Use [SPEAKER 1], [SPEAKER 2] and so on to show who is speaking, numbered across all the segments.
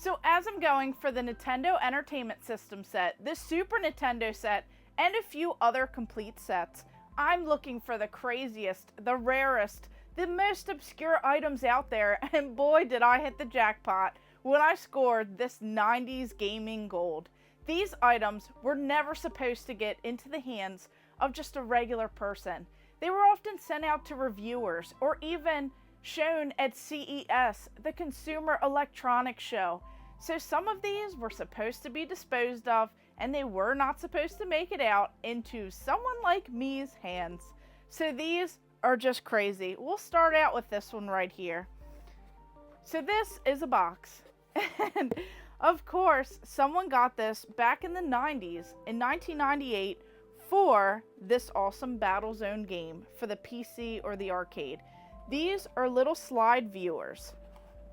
[SPEAKER 1] So as I'm going for the Nintendo Entertainment System set, the Super Nintendo set, and a few other complete sets, I'm looking for the craziest, the rarest, the most obscure items out there, and boy did I hit the jackpot when I scored this 90s gaming gold. These items were never supposed to get into the hands of just a regular person. They were often sent out to reviewers or even shown at CES, the Consumer Electronics Show. So some of these were supposed to be disposed of, and they were not supposed to make it out into someone like me's hands. So these are just crazy. We'll start out with this one right here. So this is a box. And of course, someone got this back in the 90s, in 1998, for this awesome Battlezone game for the PC or the arcade. These are little slide viewers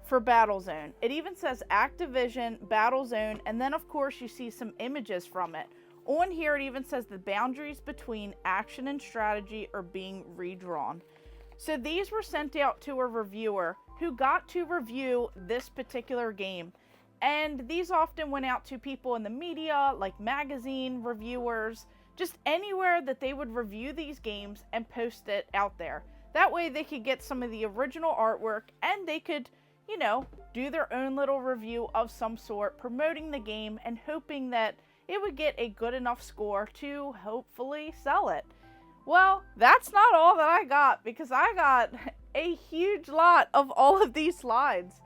[SPEAKER 1] for Battlezone. It even says Activision, Battlezone, and then of course you see some images from it. On here it even says the boundaries between action and strategy are being redrawn. So these were sent out to a reviewer who got to review this particular game. And these often went out to people in the media, like magazine reviewers, just anywhere that they would review these games and post it out there. That way they could get some of the original artwork and they could, you know, do their own little review of some sort, promoting the game and hoping that it would get a good enough score to hopefully sell it. Well, that's not all that I got, because I got a huge lot of all of these slides.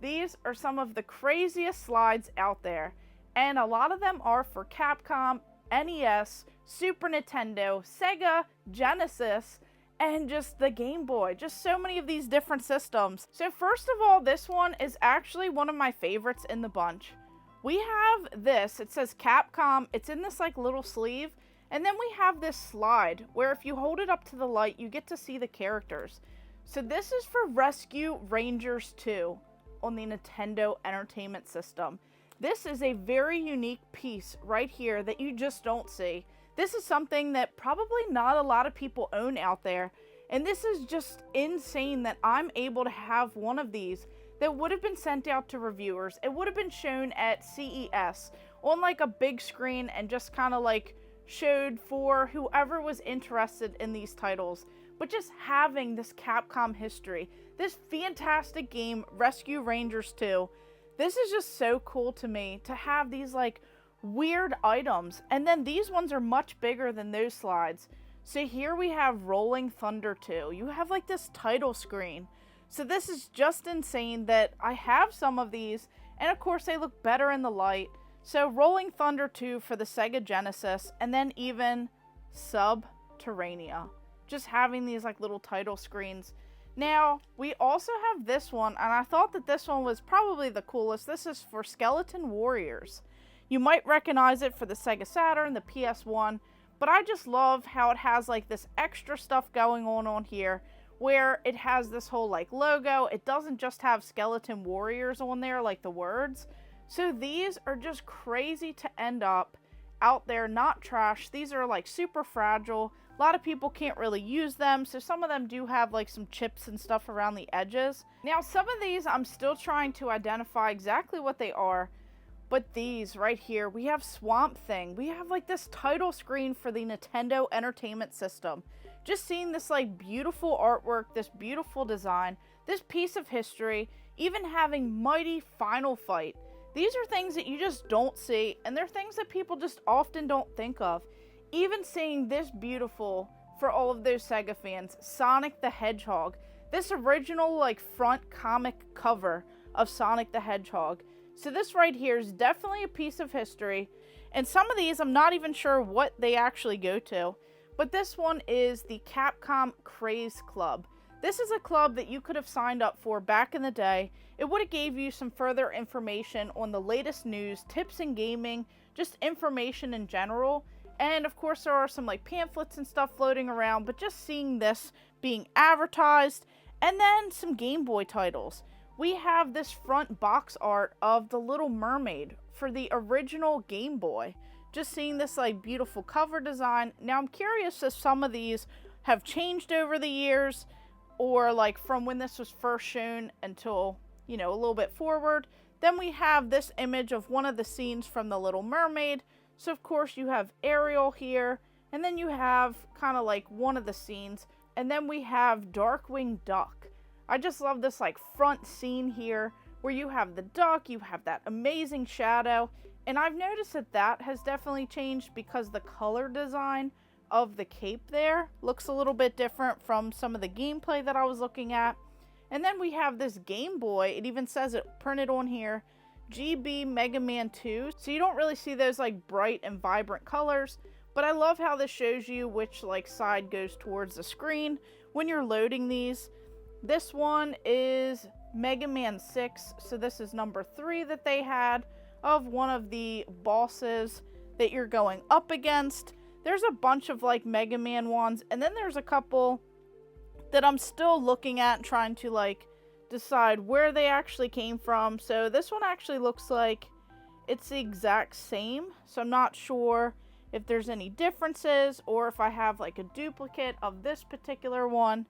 [SPEAKER 1] These are some of the craziest slides out there, and a lot of them are for Capcom, NES, Super Nintendo, Sega, Genesis, and just the Game Boy. Just so many of these different systems. So first of all, this one is actually one of my favorites in the bunch. We have this, it says Capcom, it's in this like little sleeve, and then we have this slide where if you hold it up to the light, you get to see the characters. So this is for Rescue Rangers 2 on the Nintendo Entertainment System. This is a very unique piece right here that you just don't see. This is something that probably not a lot of people own out there, and this is just insane that I'm able to have one of these that would have been sent out to reviewers. It would have been shown at CES on like a big screen and just kind of like showed for whoever was interested in these titles. But just having this Capcom history, this fantastic game, Rescue Rangers 2, this is just so cool to me to have these like weird items. And then these ones are much bigger than those slides. So here we have Rolling Thunder 2. You have like this title screen. So this is just insane that I have some of these, and of course they look better in the light. So Rolling Thunder 2 for the Sega Genesis, and then even Subterranea. Just having these like little title screens. Now, we also have this one, and I thought that this one was probably the coolest. This is for Skeleton Warriors. You might recognize it for the Sega Saturn, the PS1, but I just love how it has like this extra stuff going on here, where it has this whole like logo. It doesn't just have Skeleton Warriors on there like the words. So these are just crazy to end up out there, not trash. These are like super fragile. A lot of people can't really use them, so some of them do have like some chips and stuff around the edges. Now some of these I'm still trying to identify exactly what they are, but these right here, we have Swamp Thing. We have like this title screen for the Nintendo Entertainment System. Just seeing this like beautiful artwork, this beautiful design, this piece of history, even having Mighty Final Fight. These are things that you just don't see, and they're things that people just often don't think of. Even seeing this beautiful, for all of those Sega fans, Sonic the Hedgehog. This original like front comic cover of Sonic the Hedgehog. So this right here is definitely a piece of history. And some of these I'm not even sure what they actually go to. But this one is the Capcom Craze Club. This is a club that you could have signed up for back in the day. It would have gave you some further information on the latest news, tips in gaming, just information in general. And of course there are some like pamphlets and stuff floating around, but just seeing this being advertised, and then some Game Boy titles. We have this front box art of the Little Mermaid for the original Game Boy. Just seeing this like beautiful cover design. Now I'm curious if some of these have changed over the years, or like from when this was first shown until, you know, a little bit forward. Then we have this image of one of the scenes from The Little Mermaid. So of course you have Ariel here, and then you have kind of like one of the scenes, and then we have Darkwing Duck. I just love this like front scene here where you have the duck, you have that amazing shadow, and I've noticed that that has definitely changed because the color design of the cape there looks a little bit different from some of the gameplay that I was looking at. And then we have this Game Boy. It even says it printed on here, GB Mega Man 2. So you don't really see those like bright and vibrant colors, but I love how this shows you which like side goes towards the screen when you're loading these. This one is Mega Man 6, so this is number 3 that they had of one of the bosses that you're going up against. There's a bunch of like Mega Man ones, and then there's a couple that I'm still looking at and trying to like decide where they actually came from. So this one actually looks like it's the exact same, so I'm not sure if there's any differences or if I have like a duplicate of this particular one,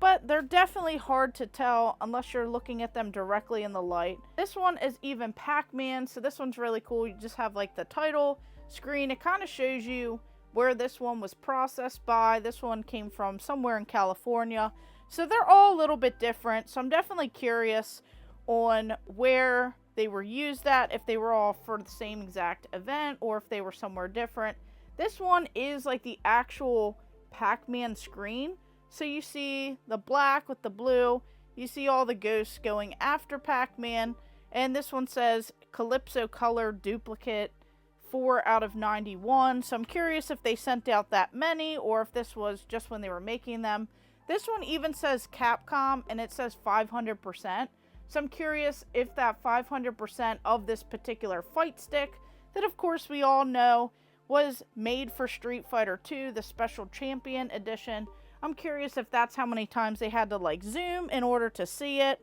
[SPEAKER 1] but they're definitely hard to tell unless you're looking at them directly in the light. This one is even Pac-Man, so this one's really cool. You just have like the title screen. It kind of shows you where this one was processed by. This one came from somewhere in California. So they're all a little bit different. So I'm definitely curious on where they were used at, if they were all for the same exact event or if they were somewhere different. This one is like the actual Pac-Man screen. So you see the black with the blue. You see all the ghosts going after Pac-Man. And this one says Calypso Color Duplicate 4 out of 91. So I'm curious if they sent out that many or if this was just when they were making them. This one even says Capcom and it says 500%. So I'm curious if that 500% of this particular fight stick that of course we all know was made for Street Fighter 2, the Special Champion Edition. I'm curious if that's how many times they had to like zoom in order to see it.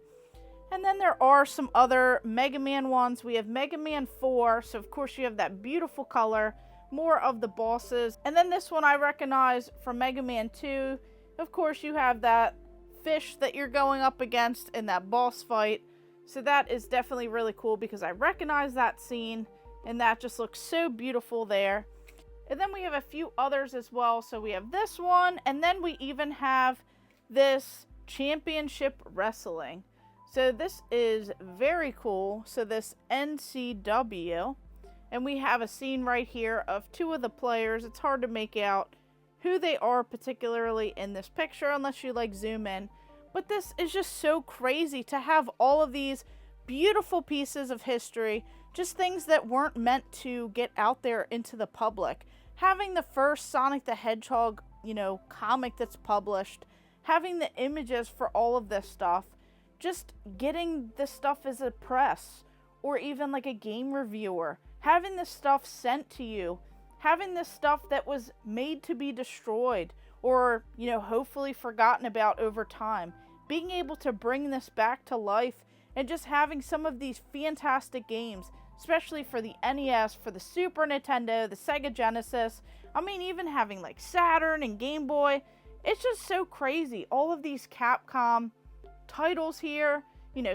[SPEAKER 1] And then there are some other Mega Man ones. We have Mega Man 4, so of course you have that beautiful color, more of the bosses. And then this one I recognize from Mega Man 2. Of course you have that fish that you're going up against in that boss fight. So that is definitely really cool because I recognize that scene and that just looks so beautiful there. And then we have a few others as well. So we have this one, and then we even have this Championship Wrestling. So this is very cool. So this NCW, and we have a scene right here of 2 of the players. It's hard to make out who they are particularly in this picture unless you like zoom in. But this is just so crazy to have all of these beautiful pieces of history, just things that weren't meant to get out there into the public. Having the first Sonic the Hedgehog, comic that's published, having the images for all of this stuff, just getting this stuff as a press or even like a game reviewer, having this stuff sent to you, having this stuff that was made to be destroyed or, hopefully forgotten about over time, being able to bring this back to life and just having some of these fantastic games, especially for the NES, for the Super Nintendo, the Sega Genesis. I mean, even having like Saturn and Game Boy. It's just so crazy. All of these Capcom titles here,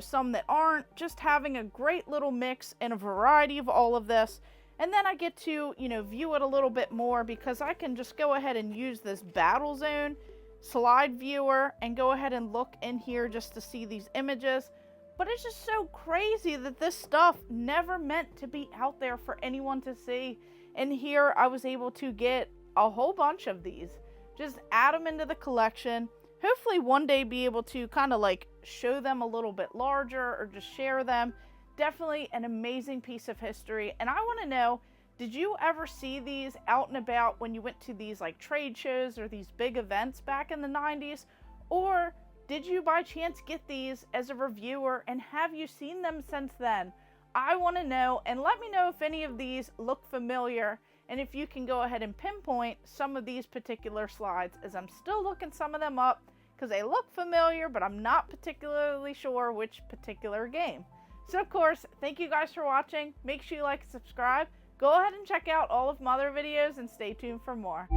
[SPEAKER 1] some that aren't, just having a great little mix and a variety of all of this. And then I get to, view it a little bit more because I can just go ahead and use this Battle Zone slide viewer and go ahead and look in here just to see these images. But it's just so crazy that this stuff never meant to be out there for anyone to see. And here I was able to get a whole bunch of these. Just add them into the collection. Hopefully one day be able to kind of like show them a little bit larger or just share them. Definitely an amazing piece of history. And I want to know, did you ever see these out and about when you went to these like trade shows or these big events back in the 90s? Or did you by chance get these as a reviewer and have you seen them since then? I want to know, and let me know if any of these look familiar and if you can go ahead and pinpoint some of these particular slides, as I'm still looking some of them up because they look familiar, but I'm not particularly sure which particular game. So of course, thank you guys for watching. Make sure you like and subscribe. Go ahead and check out all of my other videos and stay tuned for more.